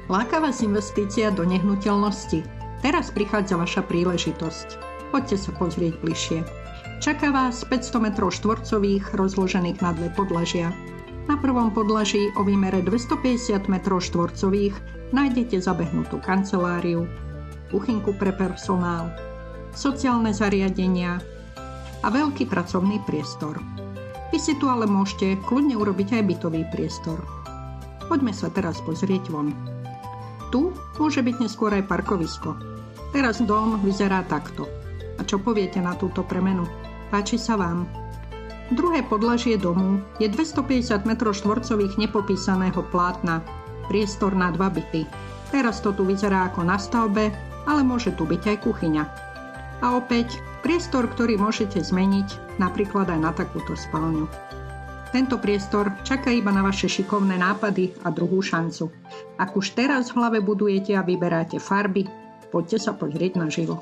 Láka vás investícia do nehnuteľnosti? Teraz prichádza vaša príležitosť. Poďte sa pozrieť bližšie. Čaká vás 500 m2 rozložených na dve podlažia. Na prvom podlaží o výmere 250 m2 nájdete zabehnutú kanceláriu, kuchynku pre personál, sociálne zariadenia a veľký pracovný priestor. Vy si tu ale môžete kľudne urobiť aj bytový priestor. Poďme sa teraz pozrieť von. Tu môže byť neskôr aj parkovisko. Teraz dom vyzerá takto. A čo poviete na túto premenu? Páči sa vám? Druhé podlažie domu je 250 m2 nepopísaného plátna. Priestor na 2 byty. Teraz to tu vyzerá ako na stavbe, ale môže tu byť aj kuchyňa. A opäť priestor, ktorý môžete zmeniť napríklad aj na takúto spálňu. Tento priestor čaká iba na vaše šikovné nápady a druhú šancu. Ak už teraz v hlave budujete a vyberáte farby, poďte sa pozrieť naživo.